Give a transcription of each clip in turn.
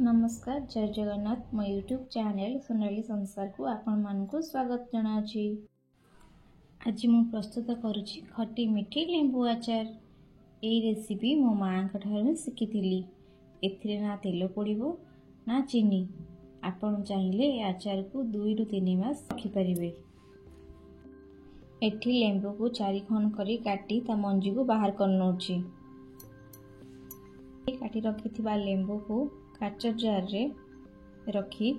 नमस्कार जय जगन्नाथ मो यूट्यूब चैनल सोनाली संसार को आपण मानकु स्वागत जनाची। आज मु प्रस्तुत करुछि खट्टी मिठी लेंबू आचार। एई रेसिपी मो मां ठारू शिखिथिली। एथिरे ना तेल पड़िबो ना चीनी। आपण चाहिले ए आचार को 2 रु 3 मास रखि परिबे। एठी लेंबू को 4 खंड करी काटी ता मंजी को बाहर करनोछि। काटी रखिथिबा लेंबू को काच जार रे रखी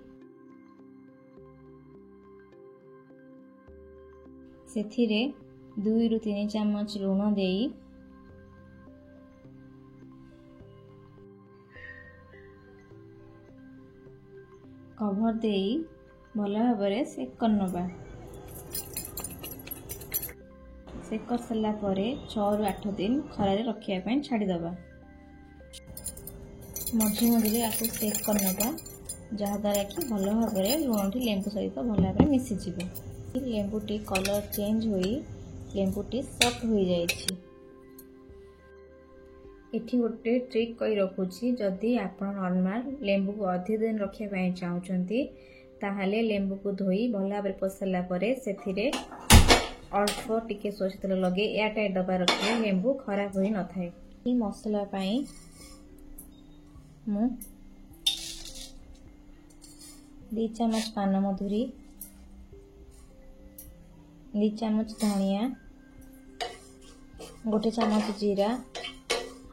सेथिरे 2 रु 3 चम्मच लूण देई कवर देई भल भाव सेक करनबा। सेक कर सला परे 6 रु 8 दिन खरा रे रखिया पय छाडी दबा। मझे मझे आपको सेक करनबा जहाद्वारा कि भल भाव लुणटी लेंबू सहित भल भाव मिसीजी। लेंबूटी कलर चेंज होई लेंबूटी सॉफ्ट हो जाइछि। एठी गोटे ट्रिक कई रखुछि जदि आपण नॉर्मल लेंबू को अधिक दिन रखिया पय चाहउछंती ताहाले लेंबू को धोई भल भाव पसला परे सेथिरे अल्प टिके सोरिष तेल लगे एयर टाइट डब्बा रखिले लेंबू खराब होई न थाए। ई मसला पई मु 2 चम्मच पान मधुरी 2 चम्मच धनिया 1 चम्मच जीरा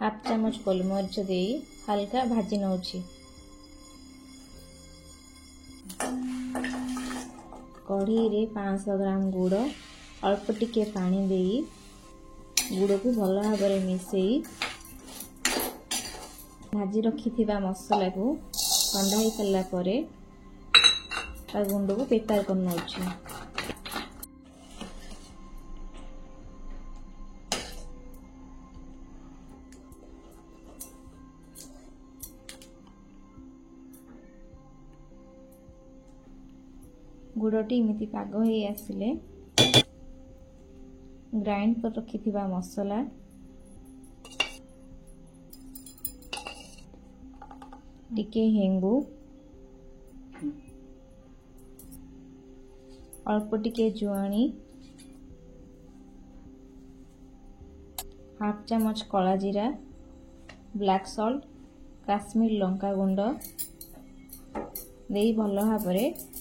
1/2 चम्मच गोलमरिच दे हल्का भाजी नउछि। कढ़ी रे 500 ग्राम गुड़ अल्प टिके पानी देई गुड़ को भल भाव मिसेई भाजी रखिथिबा मसला को ठंडा हो सारा परे ता गुंड को बेतार करनोछि। गुड़टी इमिति पाग हो आसिले ग्राइंड कर रखिथिबा मसला टिके हेंगू अल्प टिके जुआनी 1/2 चम्मच कला जीरा ब्लैक सॉल्ट काश्मीर लंका गुंड देई भल भाव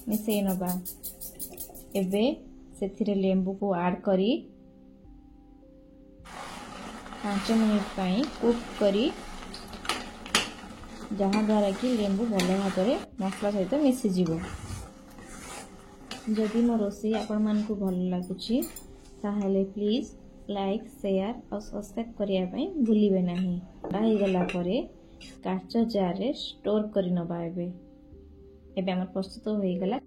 मिसई नबा। एबे सेथिरे लेंबू को ऐड करी 5 मिनिट पई कुक करी जहाद्वारा कि लेंबू भल भाव मसला सहित मिसीज। जदि मो रोषे आपण मानकु भल लागुछि ताहाले प्लीज लाइक शेयर और सब्सक्राइब करिया पई भूलिबे नाही। बाही गला परे काच जार रे स्टोर करि नबा। एबे हमर प्रस्तुत होई गला